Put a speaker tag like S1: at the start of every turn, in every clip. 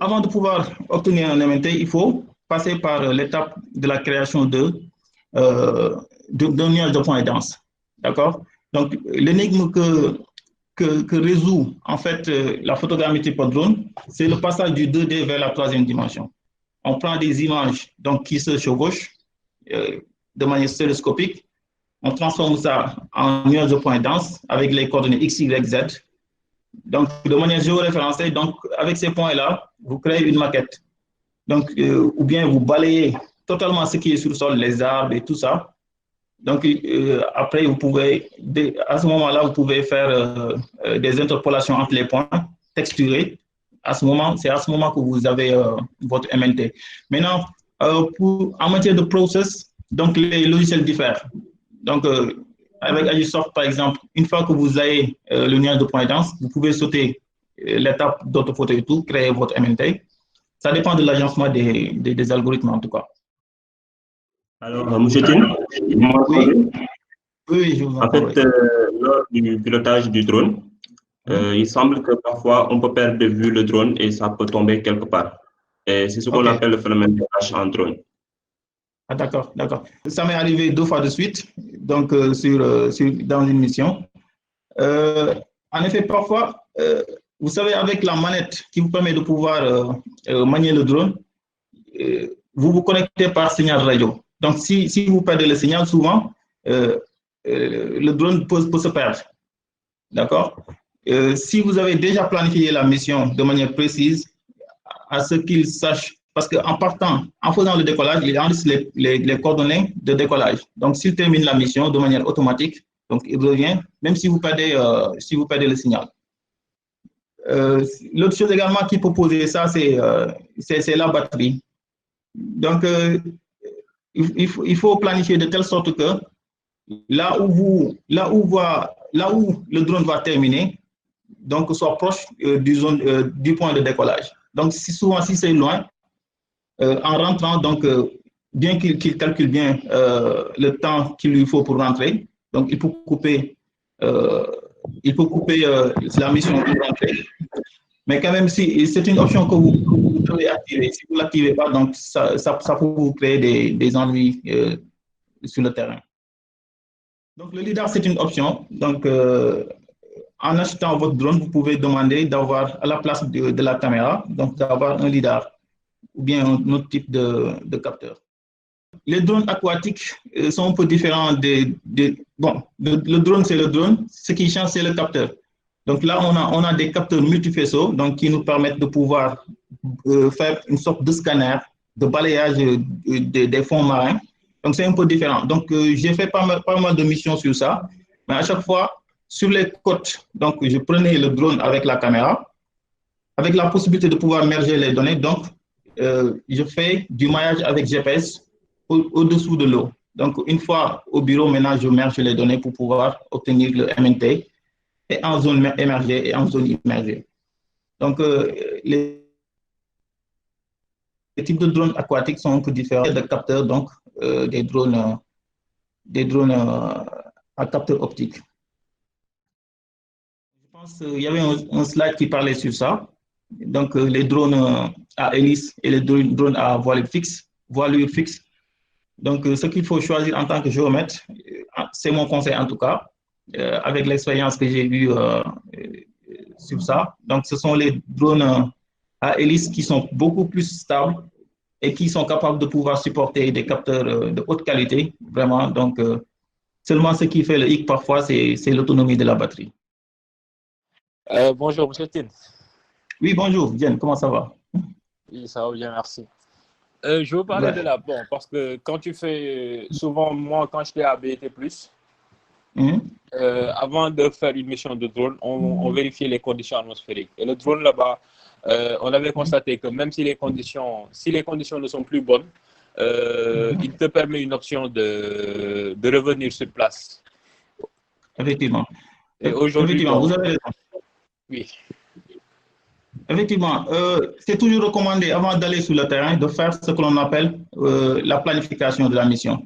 S1: Avant de pouvoir obtenir un MNT, il faut passer par l'étape de la création d'un nuage de points denses. D'accord? Donc, l'énigme que résout en fait la photogrammétrie par drone, c'est le passage du 2D vers la troisième dimension. On prend des images donc, qui se chevauchent de manière stéréoscopique, on transforme ça en nuage de points denses avec les coordonnées X, Y, Z. Donc, de manière géoréférencée, donc, avec ces points-là, vous créez une maquette. Donc, ou bien vous balayez totalement ce qui est sur le sol, les arbres et tout ça. Donc, après, vous pouvez, à ce moment-là, vous pouvez faire des interpolations entre les points, texturés. C'est à ce moment que vous avez votre MNT. Maintenant, en matière de process, donc les logiciels diffèrent. Donc, avec Agisoft, par exemple, une fois que vous avez le nuage de points denses, vous pouvez sauter l'étape d'autophoto et tout, créer votre MNT. Ça dépend de l'agencement des algorithmes, en tout cas.
S2: Alors, M. Tin, vous m'entendez?
S1: Oui, je vous entends.
S2: En fait, lors du pilotage du drone, il semble que parfois, on peut perdre de vue le drone et ça peut tomber quelque part. Et c'est ce qu'on appelle le phénomène de crash en drone.
S1: Ah, d'accord, d'accord. Ça m'est arrivé 2 fois de suite, donc dans une mission. En effet, parfois, vous savez, avec la manette qui vous permet de pouvoir manier le drone, vous vous connectez par signal radio. Donc, si vous perdez le signal, souvent, le drone peut se perdre. D'accord? Si vous avez déjà planifié la mission de manière précise, à ce qu'il sache, parce qu'en partant, en faisant le décollage, il enregistre les coordonnées de décollage. Donc, s'il termine la mission de manière automatique, donc il revient, même si vous perdez le signal. L'autre chose également qui peut poser ça, c'est la batterie. Donc, il faut planifier de telle sorte que là où le drone va terminer, donc soit proche du point de décollage. Donc, souvent, si c'est loin, en rentrant, donc, bien qu'il calcule bien le temps qu'il lui faut pour rentrer, donc il peut couper la mission pour rentrer. Mais quand même, c'est une option que vous devez activer. Si vous ne l'activez pas, donc ça peut vous créer des ennuis sur le terrain. Donc, le LiDAR, c'est une option. Donc, en achetant votre drone, vous pouvez demander d'avoir, à la place de la caméra, donc d'avoir un LiDAR ou bien un autre type de capteur. Les drones aquatiques sont un peu différents bon, le drone, c'est le drone. Ce qui change, c'est le capteur. Donc là, on a des capteurs multifaisceaux donc, qui nous permettent de pouvoir faire une sorte de scanner, de balayage des fonds marins. Donc, c'est un peu différent. Donc, j'ai fait pas mal de missions sur ça. Mais à chaque fois, sur les côtes, donc, je prenais le drone avec la caméra, avec la possibilité de pouvoir merger les données. Donc, je fais du maillage avec GPS au-dessous de l'eau. Donc, une fois au bureau, maintenant, je merge les données pour pouvoir obtenir le MNT et en zone émergée et en zone immergée. Donc, les types de drones aquatiques sont un peu différents des capteurs, donc des drones à capteur optique. Je pense qu'il y avait un slide qui parlait sur ça. Donc, les drones à hélice et les drones à voilure fixe. Donc, ce qu'il faut choisir en tant que géomètre, c'est mon conseil en tout cas, avec l'expérience que j'ai eue sur ça. Donc, ce sont les drones à hélice qui sont beaucoup plus stables et qui sont capables de pouvoir supporter des capteurs de haute qualité, vraiment. Donc, seulement ce qui fait le hic parfois, c'est l'autonomie de la batterie.
S3: Bonjour, M. Tin.
S1: Oui, bonjour, Diane, comment ça va?
S3: Oui, ça va bien, merci. Je veux parler de la bombe parce que quand tu fais, souvent, moi, quand j'étais à BT+, avant de faire une mission de drone, on vérifiait les conditions atmosphériques. Et le drone là-bas, on avait constaté que même si les conditions ne sont plus bonnes, il te permet une option de revenir sur place.
S1: Effectivement.
S3: Et aujourd'hui,
S1: vous avez raison.
S3: oui.
S1: Effectivement, c'est toujours recommandé avant d'aller sur le terrain de faire ce que l'on appelle la planification de la mission.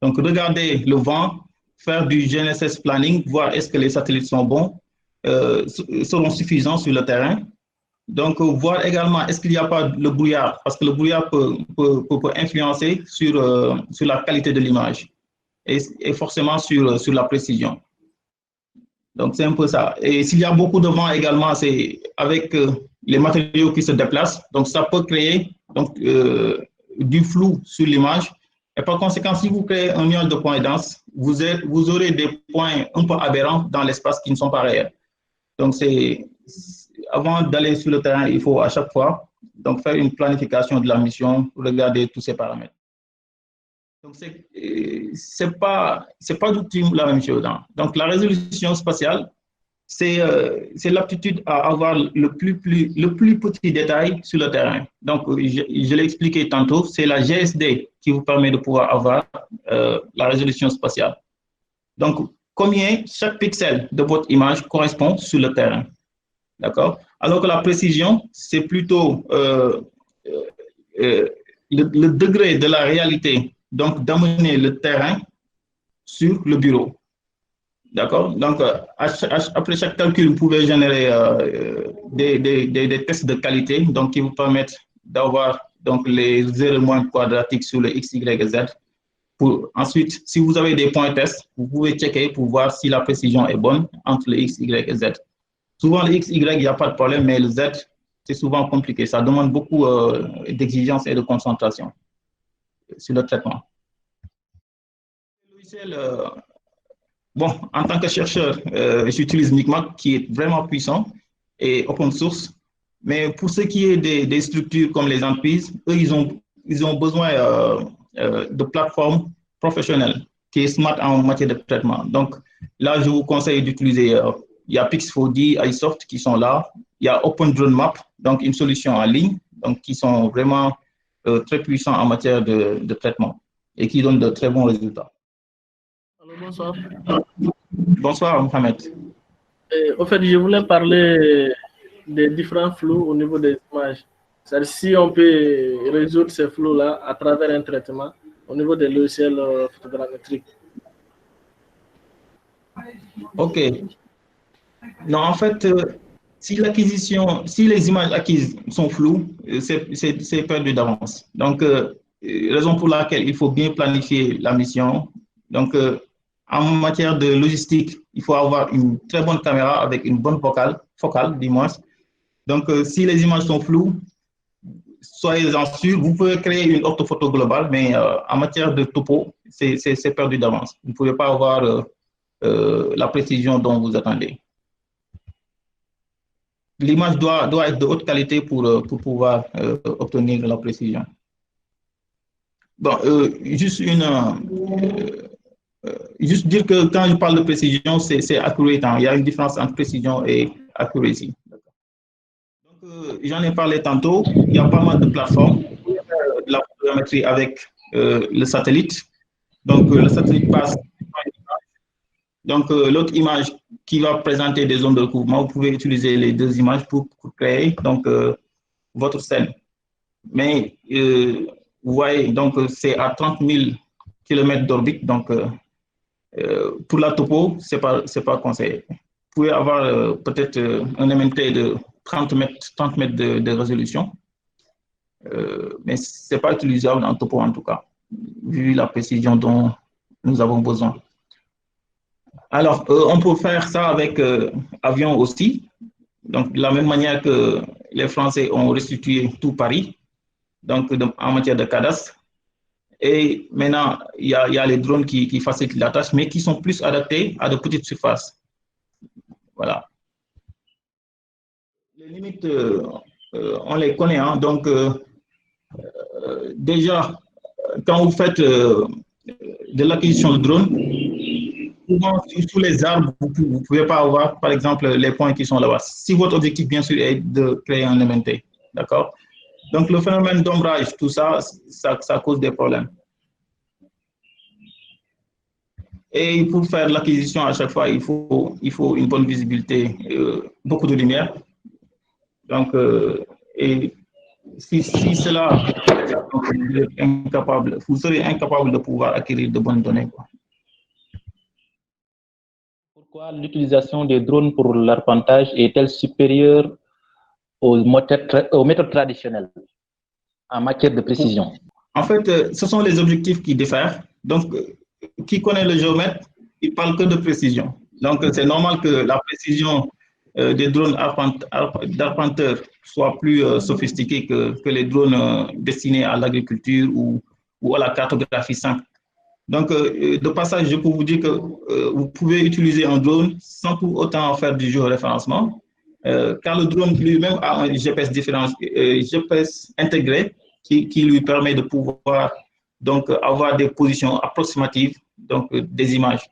S1: Donc, regarder le vent, faire du GNSS planning, voir est-ce que les satellites sont bons, seront suffisants sur le terrain. Donc, voir également est-ce qu'il n'y a pas le brouillard, parce que le brouillard peut influencer sur la qualité de l'image et forcément sur la précision. Donc, c'est un peu ça. Et s'il y a beaucoup de vent également, c'est avec les matériaux qui se déplacent. Donc, ça peut créer du flou sur l'image. Et par conséquent, si vous créez un nuage de points denses, vous aurez des points un peu aberrants dans l'espace qui ne sont pas réels. Donc, avant d'aller sur le terrain, il faut à chaque fois faire une planification de la mission, regarder tous ces paramètres. Donc, c'est pas du tout la même chose. Hein. Donc, la résolution spatiale, c'est l'aptitude à avoir le plus petit détail sur le terrain. Donc, je l'ai expliqué tantôt, c'est la GSD qui vous permet de pouvoir avoir la résolution spatiale. Donc, combien chaque pixel de votre image correspond sur le terrain. D'accord? Alors que la précision, c'est plutôt le degré de la réalité, donc d'amener le terrain sur le bureau. D'accord? Donc, après chaque calcul, vous pouvez générer des tests de qualité donc, qui vous permettent d'avoir les erreurs moins quadratiques sur le X, Y et Z. Ensuite, si vous avez des points tests, vous pouvez checker pour voir si la précision est bonne entre le X, Y et Z. Souvent, le X, Y, il n'y a pas de problème, mais le Z, c'est souvent compliqué. Ça demande beaucoup d'exigences et de concentration sur le traitement. Le logiciel, bon, en tant que chercheur, j'utilise Micmac qui est vraiment puissant et open source. Mais pour ce qui est des structures comme les entreprises, eux, ils ont besoin de plateformes professionnelles qui est smart en matière de traitement. Donc, là, je vous conseille d'utiliser, il y a Pix4D, iSoft qui sont là. Il y a OpenDroneMap, donc une solution en ligne, donc qui sont vraiment très puissants en matière de traitement et qui donnent de très bons résultats.
S4: Alors, bonsoir.
S1: Bonsoir, Mohamed.
S4: Au fait, je voulais parler des différents flous au niveau des images. C'est-à-dire si on peut résoudre ces flous-là à travers un traitement au niveau des logiciels photogrammétriques.
S1: OK. Non, en fait, si les images acquises sont floues, c'est perdu d'avance. Donc, raison pour laquelle il faut bien planifier la mission. Donc, en matière de logistique, il faut avoir une très bonne caméra avec une bonne focale, dis-moi. Donc, si les images sont floues, soyez-en sûrs, vous pouvez créer une orthophoto globale, mais en matière de topo, c'est perdu d'avance. Vous ne pouvez pas avoir la précision dont vous attendez. L'image doit être de haute qualité pour pouvoir obtenir la précision. Bon, juste dire que quand je parle de précision, c'est accurate. Hein. Il y a une différence entre précision et accuracy. Donc, j'en ai parlé tantôt. Il y a pas mal de plateformes de la photogrammétrie avec le satellite. Donc, le satellite passe. Donc, l'autre image qui va présenter des zones de recouvrement, vous pouvez utiliser les deux images pour créer votre scène. Mais vous voyez, donc c'est à 30 000 km d'orbite. Donc, pour la topo, ce n'est pas conseillé. Vous pouvez avoir peut-être un MNT de 30 mètres de résolution, mais ce n'est pas utilisable en topo en tout cas, vu la précision dont nous avons besoin. Alors, on peut faire ça avec avion aussi. Donc, de la même manière que les Français ont restitué tout Paris, donc en matière de cadastre. Et maintenant, il y a les drones qui facilitent la tâche, mais qui sont plus adaptés à de petites surfaces. Voilà. Les limites, on les connaît. Hein, donc, déjà, quand vous faites de l'acquisition de drones, souvent, sous les arbres, vous ne pouvez pas avoir, par exemple, les points qui sont là-bas. Si votre objectif, bien sûr, est de créer un MNT, d'accord? Donc, le phénomène d'ombrage, tout ça, ça cause des problèmes. Et pour faire l'acquisition, à chaque fois, il faut une bonne visibilité, beaucoup de lumière. Donc, et si cela, vous serez incapable de pouvoir acquérir de bonnes données, quoi.
S5: Pourquoi l'utilisation des drones pour l'arpentage est-elle supérieure aux méthodes traditionnelles en matière de précision?
S1: En fait, ce sont les objectifs qui diffèrent. Donc, qui connaît le géomètre, il parle que de précision. Donc, c'est normal que la précision des drones d'arpenteurs soit plus sophistiquée que les drones destinés à l'agriculture ou à la cartographie simple. Donc, de passage, je peux vous dire que vous pouvez utiliser un drone sans pour autant faire du géoréférencement, car le drone lui-même a un GPS intégré qui lui permet de pouvoir donc, avoir des positions approximatives, donc des images.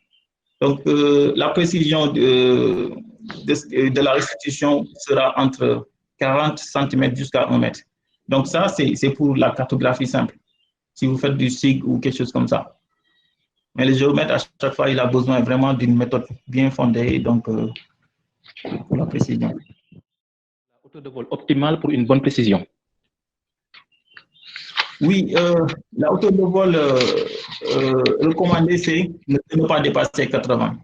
S1: Donc, la précision de la restitution sera entre 40 cm jusqu'à 1 mètre. Donc, ça, c'est pour la cartographie simple, si vous faites du SIG ou quelque chose comme ça. Mais le géomètre, à chaque fois, il a besoin vraiment d'une méthode bien fondée, donc pour la précision.
S5: La hauteur de vol optimale pour une bonne précision.
S1: Oui, la hauteur de vol recommandée, c'est ne pas dépasser 80.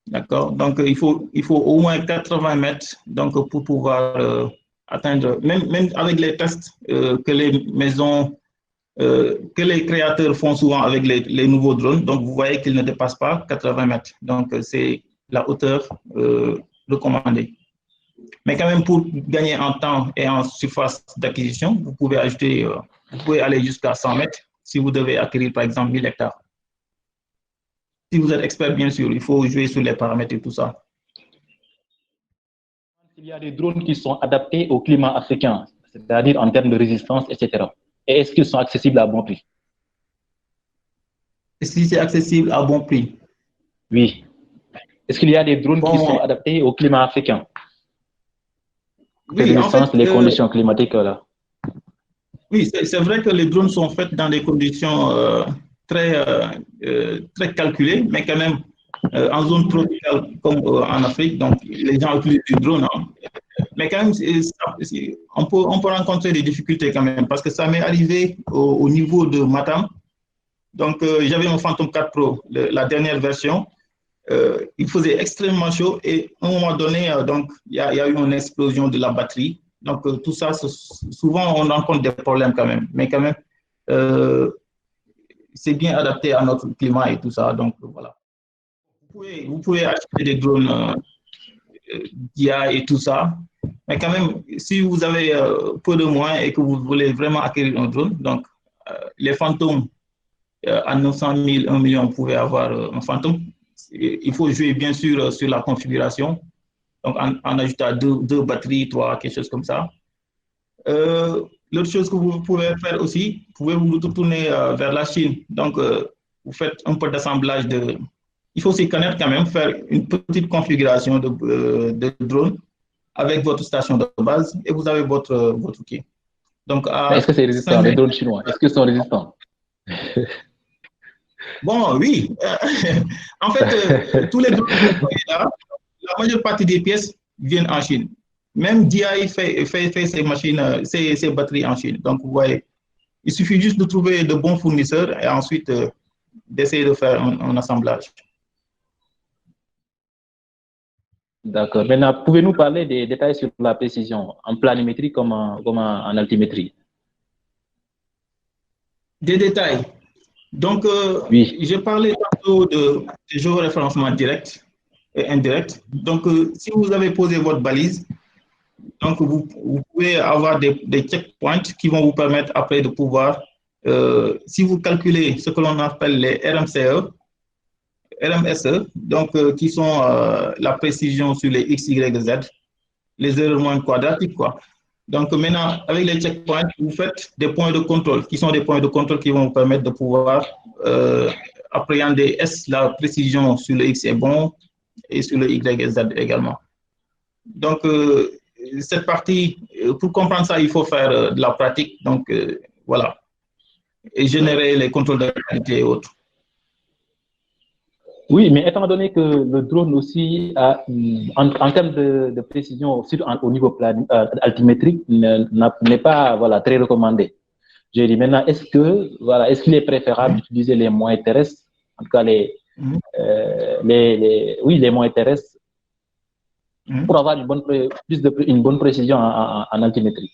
S1: D'accord? Donc, il faut au moins 80 mètres donc, pour pouvoir atteindre, même avec les tests que les maisons, que les créateurs font souvent avec les nouveaux drones. Donc, vous voyez qu'ils ne dépassent pas 80 mètres. Donc, c'est la hauteur recommandée. Mais quand même, pour gagner en temps et en surface d'acquisition, vous pouvez ajouter, vous pouvez aller jusqu'à 100 mètres si vous devez acquérir, par exemple, 1000 hectares. Si vous êtes expert, bien sûr, il faut jouer sur les paramètres et tout ça.
S5: Il y a des drones qui sont adaptés au climat africain, c'est-à-dire en termes de résistance, etc. Et est-ce qu'ils sont accessibles à bon prix?
S1: Est-ce que c'est accessible à bon prix?
S5: Oui. Est-ce qu'il y a des drones qui sont adaptés au climat africain?
S1: Oui, en fait,
S5: les conditions climatiques là.
S1: Oui, c'est vrai que les drones sont faits dans des conditions très calculées, mais quand même en zone tropicale comme en Afrique, donc les gens utilisent du drone. Hein. Mais quand même, on peut rencontrer des difficultés quand même, parce que ça m'est arrivé au niveau de Matam. Donc, j'avais mon Phantom 4 Pro, la dernière version. Il faisait extrêmement chaud et à un moment donné, donc, il y a eu une explosion de la batterie. Donc, tout ça, souvent, on rencontre des problèmes quand même. Mais quand même, c'est bien adapté à notre climat et tout ça. Donc, voilà. Vous pouvez acheter des drones d'IA et tout ça. Mais quand même, si vous avez peu de moyens et que vous voulez vraiment acquérir un drone, donc les Phantom à 900 000, 1 million, vous pouvez avoir un Phantom. Il faut jouer bien sûr sur la configuration, donc en ajoutant deux batteries, 3, quelque chose comme ça. L'autre chose que vous pouvez faire aussi, vous pouvez vous retourner vers la Chine. Donc, vous faites un peu d'assemblage de... Il faut aussi connaître quand même, faire une petite configuration de drone avec votre station de base et vous avez votre outil. Donc,
S5: est-ce que c'est résistant, les drones chinois? Est-ce qu'ils sont résistants?
S1: Bon, oui. En fait, tous les drones là, la majeure partie des pièces viennent en Chine. Même DJI fait ses machines, ses batteries en Chine. Donc, vous voyez, il suffit juste de trouver de bons fournisseurs et ensuite d'essayer de faire un assemblage.
S5: D'accord. Maintenant, pouvez-nous parler des détails sur la précision en planimétrie comme en altimétrie?
S1: Des détails. Donc, oui. J'ai parlé tantôt de géoréférencement direct et indirect. Donc, si vous avez posé votre balise, donc vous pouvez avoir des checkpoints qui vont vous permettre après de pouvoir, si vous calculez ce que l'on appelle les RMSE, donc qui sont la précision sur les X, Y, Z, les erreurs moins quadratiques, quoi. Donc maintenant, avec les checkpoints, vous faites des points de contrôle, qui sont des points de contrôle qui vont vous permettre de pouvoir appréhender est-ce la précision sur le X est bon et sur le Y et Z également. Donc, cette partie, pour comprendre ça, il faut faire de la pratique. Donc, voilà. Et générer les contrôles de qualité et autres.
S5: Oui, mais étant donné que le drone aussi, en termes de précision, surtout au niveau altimétrique, n'est pas voilà, très recommandé. Je dis maintenant, est-ce qu'il est préférable d'utiliser les moyens terrestres, en tout cas les moyens terrestres, pour avoir une bonne précision en altimétrie.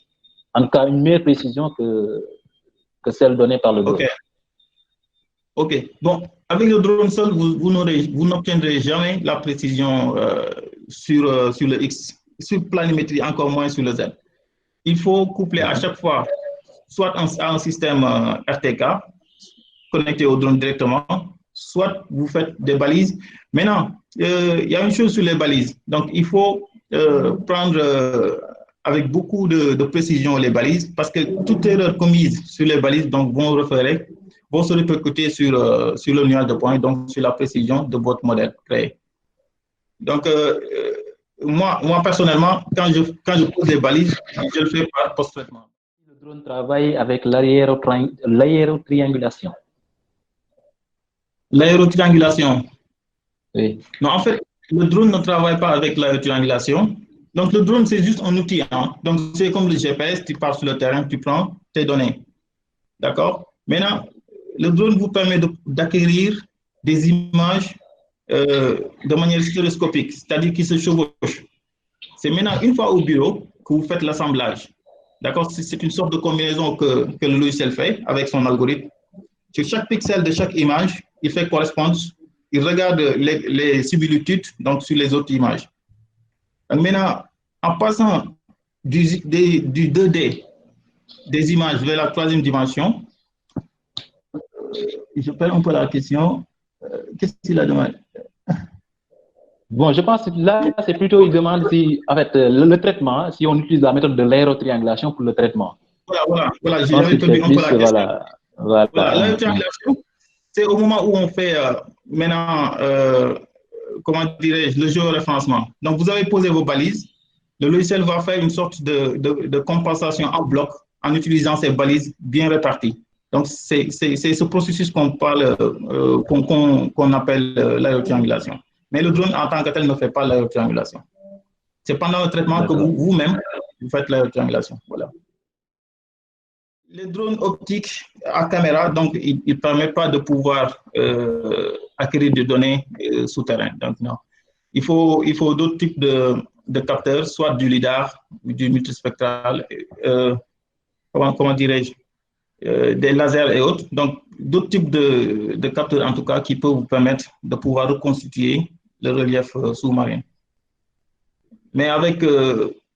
S5: En tout cas, une meilleure précision que celle donnée par le drone.
S1: Ok. Bon, avec le drone seul, vous n'obtiendrez jamais la précision sur le X, sur planimétrie, encore moins sur le Z. Il faut coupler à chaque fois, soit un système RTK, connecté au drone directement, soit vous faites des balises. Maintenant, il y a une chose sur les balises. Donc, il faut prendre avec beaucoup de précision les balises, parce que toute erreur commise sur les balises donc, vont se répercuter sur le nuage de points, donc sur la précision de votre modèle créé. Donc, moi, personnellement, quand je pose les balises, je le fais par post-traitement.
S5: Le drone travaille avec l'aérotriangulation.
S1: L'aérotriangulation.
S5: Oui.
S1: Non, en fait, le drone ne travaille pas avec l'aérotriangulation. Donc, le drone, c'est juste un outil. Hein. Donc, c'est comme le GPS, tu pars sur le terrain, tu prends tes données. D'accord? Maintenant, le drone vous permet d'acquérir des images de manière stéréoscopique, c'est-à-dire qui se chevauchent. C'est maintenant, une fois au bureau, que vous faites l'assemblage. D'accord? C'est une sorte de combinaison que le logiciel fait avec son algorithme. Sur chaque pixel de chaque image, il fait correspondance. Il regarde les similitudes donc, sur les autres images. Donc maintenant, en passant du 2D des images vers la troisième dimension, je perds un peu la question. Qu'est-ce qu'il a demandé?
S5: Bon, je pense que là, c'est plutôt, il demande si, en fait, le traitement, si on utilise la méthode de l'aérotriangulation pour le traitement.
S1: Voilà, j'avais perdu un peu la question.
S5: Voilà.
S1: L'aérotriangulation, c'est au moment où on fait maintenant, comment dirais-je, le géoréférencement. Donc, vous avez posé vos balises. Le logiciel va faire une sorte de compensation en bloc en utilisant ces balises bien réparties. Donc, c'est ce processus qu'on parle, qu'on appelle l'aérotriangulation. Mais le drone, en tant que tel, ne fait pas l'aérotriangulation. C'est pendant le traitement que vous-même, vous faites l'aérotriangulation. Voilà. Les drones optiques à caméra, donc, ils ne permettent pas de pouvoir acquérir des données souterraines. Donc, non. Il faut d'autres types de capteurs, soit du lidar, du multispectral, comment dirais-je, des lasers et autres. Donc, d'autres types de capteurs, en tout cas, qui peuvent vous permettre de pouvoir reconstituer le relief sous-marin. Mais avec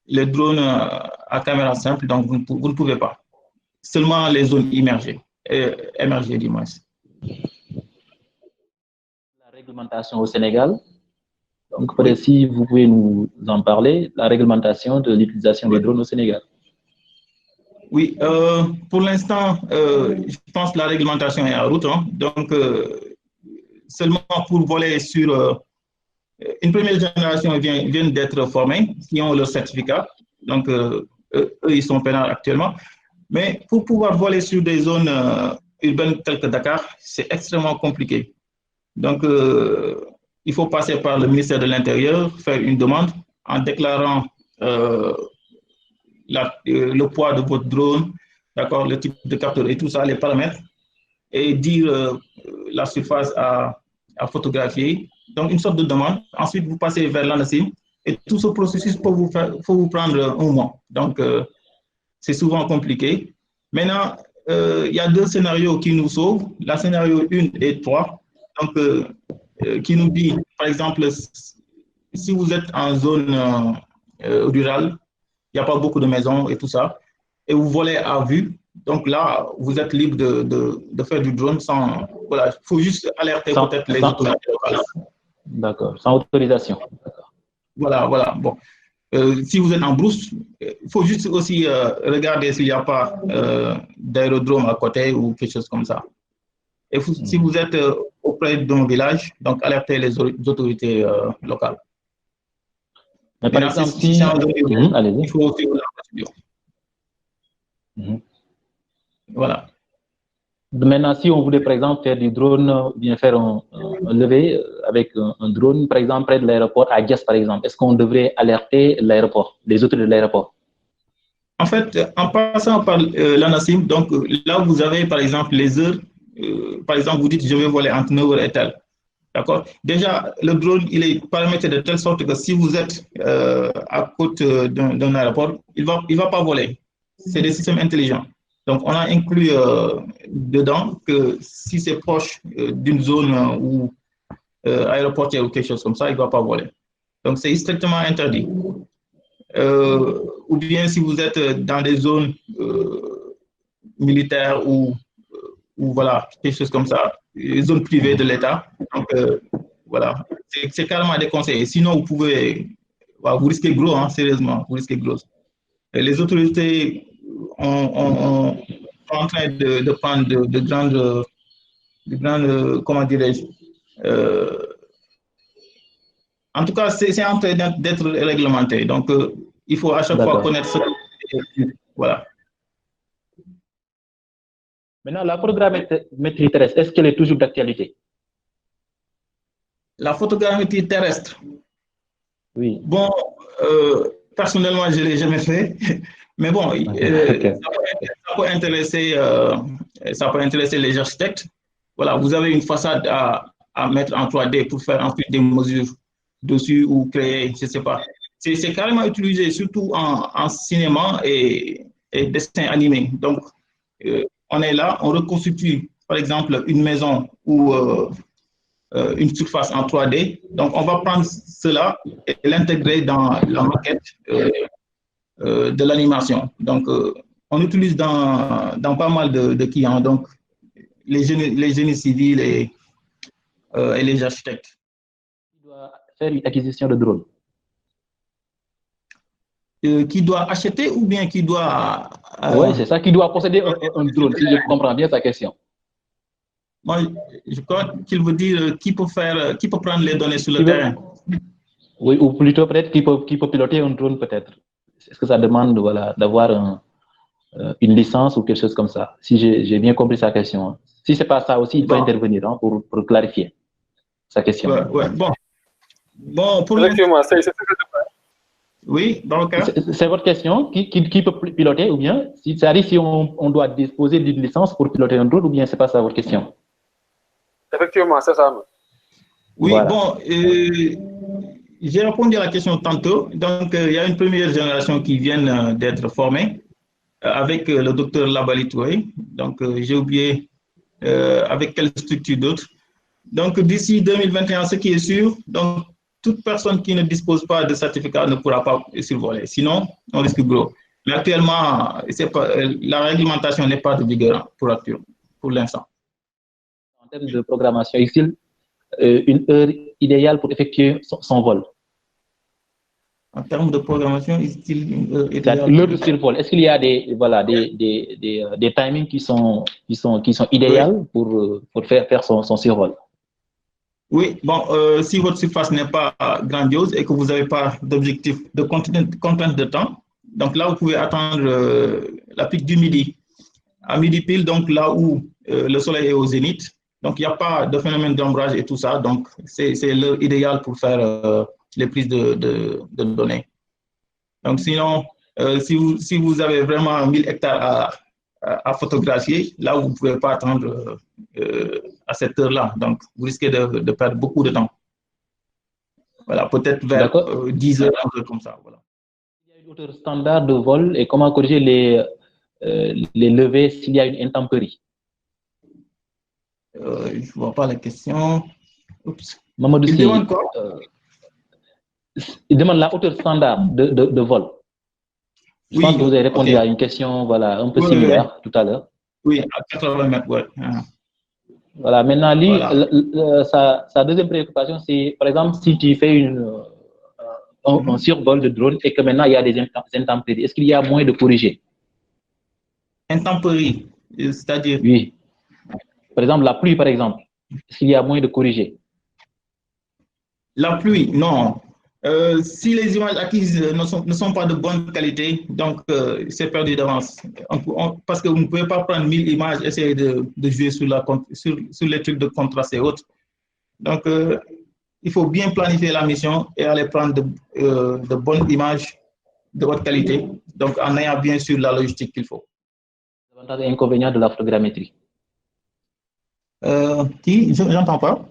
S1: les drones à caméra simple, donc, vous ne pouvez pas. Seulement les zones immergées du moins.
S5: La réglementation au Sénégal. Donc, peut-être si vous pouvez nous en parler, la réglementation de l'utilisation des drones au Sénégal.
S1: Oui, pour l'instant, je pense que la réglementation est en route. Hein. Donc, seulement pour voler sur une première génération viennent d'être formés, qui ont leur certificat. Donc, eux, ils sont pénals actuellement. Mais pour pouvoir voler sur des zones urbaines telles que Dakar, c'est extrêmement compliqué. Donc, il faut passer par le ministère de l'Intérieur, faire une demande en déclarant le poids de votre drone, d'accord, le type de capteur et tout ça, les paramètres, et dire la surface à photographier. Donc, une sorte de demande. Ensuite, vous passez vers l'ANACIM et tout ce processus peut vous prendre un mois. Donc, c'est souvent compliqué. Maintenant, il y a deux scénarios qui nous sauvent, la scénario 1 et 3, donc, qui nous dit, par exemple, si vous êtes en zone rurale, il n'y a pas beaucoup de maisons et tout ça, et vous volez à vue, donc là, vous êtes libre de faire du drone sans... Voilà, il faut juste alerter peut-être les autorités locales.
S5: D'accord, sans autorisation.
S1: Voilà, bon. Si vous êtes en brousse, il faut juste aussi regarder s'il n'y a pas d'aérodrome à côté ou quelque chose comme ça. Et si vous êtes auprès d'un village, donc alertez les autorités locales.
S5: Mais par exemple,
S1: si c'est un zone, il faut suivre la procédure. Voilà.
S5: Maintenant, si on voulait, par exemple, faire du drone, bien faire un lever avec un drone, par exemple, près de l'aéroport à Dias, par exemple, est-ce qu'on devrait alerter l'aéroport, les autorités de l'aéroport?
S1: En fait, en passant par l'ANACIM, donc là, vous avez, par exemple, les heures. Par exemple, vous dites, je vais voler entre 9h et tel. D'accord? Déjà, le drone, il est paramétré de telle sorte que si vous êtes à côté d'un aéroport, il va pas voler. C'est des systèmes intelligents. Donc, on a inclus dedans que si c'est proche d'une zone ou aéroportière ou quelque chose comme ça, il ne va pas voler. Donc, c'est strictement interdit. Ou bien si vous êtes dans des zones militaires ou voilà, quelque chose comme ça, les zones privées de l'État. Donc, voilà, c'est carrément déconseillé. Sinon, vous pouvez, voilà, vous risquez gros, hein, sérieusement, vous risquez gros. Et les autorités sont en train de prendre de grandes, comment dirais-je, en tout cas, c'est en train d'être réglementé. Donc, il faut à chaque fois connaître ce que... Voilà.
S5: Maintenant, la photogrammétrie terrestre, est-ce qu'elle est toujours d'actualité?
S1: La photogrammétrie terrestre?
S5: Oui.
S1: Bon, personnellement, je ne l'ai jamais fait. Mais bon, ça peut intéresser les architectes. Voilà, vous avez une façade à mettre en 3D pour faire ensuite des mesures dessus ou créer, je ne sais pas. C'est carrément utilisé, surtout en cinéma et dessin animé. Donc, on est là, on reconstitue, par exemple, une maison ou une surface en 3D. Donc, on va prendre cela et l'intégrer dans la maquette de l'animation. Donc, on utilise dans pas mal de clients, donc les génies civils et les architectes.
S5: Qui doit faire une acquisition de drone?
S1: Qui doit acheter ou bien qui doit...
S5: Oui, c'est ça, qui doit posséder un drone, si je comprends bien sa question.
S1: Moi, je crois qu'il veut dire qui peut prendre les données sur le terrain.
S5: Oui, ou plutôt peut-être qui peut piloter un drone peut-être. Est-ce que ça demande voilà, d'avoir une licence ou quelque chose comme ça? Si j'ai bien compris sa question. Si ce n'est pas ça aussi, il peut intervenir hein, pour clarifier sa question.
S1: Ouais. Bon, pour
S4: effectivement, c'est ce que je
S1: Oui, donc.
S5: C'est votre question. Qui peut piloter ou bien si on doit disposer d'une licence pour piloter un drone ou bien c'est pas ça votre question?
S4: Effectivement, c'est ça.
S1: Oui,
S5: voilà.
S1: Bon, j'ai répondu à la question tantôt. Donc, il y a une première génération qui vient d'être formée avec le docteur Labali Touré. Donc, j'ai oublié avec quelle structure d'autre. Donc, d'ici 2021, ce qui est sûr, donc, toute personne qui ne dispose pas de certificat ne pourra pas survoler. Sinon, on risque gros. Mais actuellement, la réglementation n'est pas de vigueur pour l'instant.
S5: En termes de programmation, est-il une heure idéale pour effectuer son vol?
S1: En termes de programmation, est-il une heure idéale?
S5: L'heure de survol, est-ce qu'il y a des timings qui sont idéaux pour faire son survol?
S1: Oui, bon, si votre surface n'est pas grandiose et que vous n'avez pas d'objectif de contrainte de temps, donc là, vous pouvez attendre la pique du midi. À midi pile, donc là où le soleil est au zénith, donc il n'y a pas de phénomène d'ombrage et tout ça, donc c'est l'heure idéale pour faire les prises de données. Donc sinon, si vous avez vraiment 1000 hectares à photographier, là, vous ne pouvez pas attendre à cette heure-là. Donc, vous risquez de perdre beaucoup de temps. Voilà, peut-être vers 10 heures, comme ça. Voilà.
S5: Il y a une hauteur standard de vol et comment corriger les levées s'il y a une intempérie?
S1: Je ne vois pas la question. Oups.
S5: Mamadou,
S1: il demande quoi?
S5: Il demande la hauteur standard de vol. Je pense que vous avez répondu à une question voilà, un peu similaire tout à l'heure.
S1: Oui, à 80 mètres, ouais.
S5: Voilà, maintenant, sa deuxième préoccupation, c'est, par exemple, si tu fais un survol de drone et que maintenant il y a des intempéries, est-ce qu'il y a moyen de corriger?
S1: Intempéries, c'est-à-dire?
S5: Oui. Par exemple, la pluie, par exemple, est-ce qu'il y a moyen de corriger?
S1: La pluie, non. Si les images acquises ne sont pas de bonne qualité, donc c'est perdu d'avance. Parce que vous ne pouvez pas prendre 1000 images, essayer de jouer sur les trucs de contraste et autres. Donc, il faut bien planifier la mission et aller prendre de bonnes images de haute qualité, donc en ayant bien sûr la logistique qu'il faut.
S5: Les avantages et inconvénients de la photogrammétrie.
S1: Qui? J'entends pas.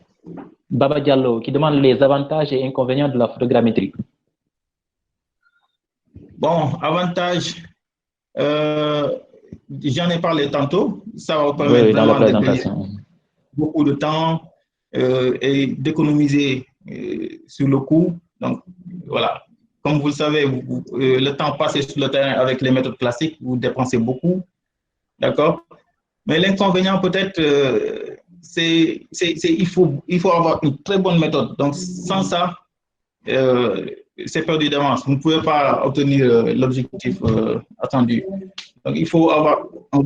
S5: Baba Diallo qui demande les avantages et inconvénients de la photogrammétrie.
S1: Bon, avantages, j'en ai parlé tantôt. Ça va vous permettre vraiment de gagner beaucoup de temps et d'économiser sur le coût. Donc, voilà. Comme vous le savez, le temps passé sur le terrain avec les méthodes classiques, vous dépensez beaucoup. D'accord? Mais l'inconvénient, peut-être, il faut avoir une très bonne méthode. Donc, sans ça, c'est perdu d'avance. Vous ne pouvez pas obtenir l'objectif attendu. Donc, il faut avoir un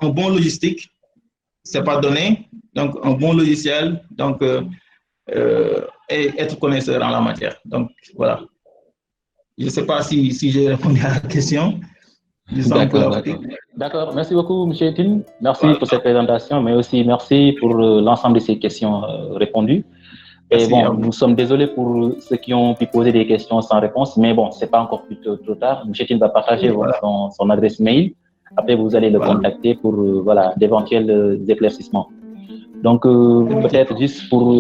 S1: bon logistique. Ce n'est pas donné. Donc, un bon logiciel. Donc, et être connaisseur en la matière. Donc, voilà. Je ne sais pas si j'ai répondu à la question.
S5: D'accord. Merci beaucoup, M. Etine. Merci pour cette présentation, mais aussi merci pour l'ensemble de ces questions répondues. Et bon, nous sommes désolés pour ceux qui ont pu poser des questions sans réponse, mais bon, c'est pas encore trop tard. M. Etine va partager son adresse mail. Après, vous allez le contacter pour d'éventuels éclaircissements. Donc, peut-être juste pour...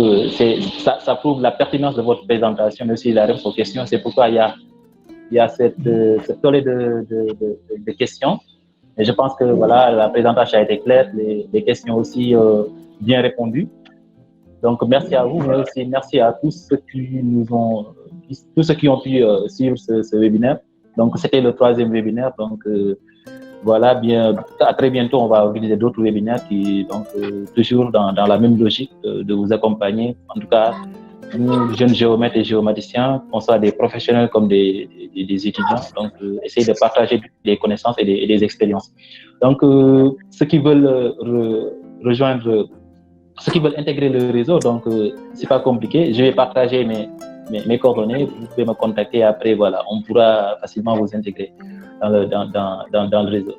S5: ça prouve la pertinence de votre présentation, mais aussi la réponse aux questions. C'est pourquoi il y a cette tollée de questions. Et je pense que voilà, la présentation a été claire, les questions aussi bien répondues. Donc, merci à vous, mais aussi merci à tous ceux qui ont pu suivre ce webinaire. Donc, c'était le 3e webinaire. Donc, voilà, à très bientôt, on va organiser d'autres webinaires qui, donc, toujours dans la même logique de vous accompagner. En tout cas, nous, jeunes géomètres et géomaticiens, qu'on soit des professionnels comme des étudiants, donc essayer de partager des connaissances et des expériences. Donc, ceux qui veulent ceux qui veulent intégrer le réseau, donc c'est pas compliqué. Je vais partager mes coordonnées. Vous pouvez me contacter après. Voilà, on pourra facilement vous intégrer dans le réseau.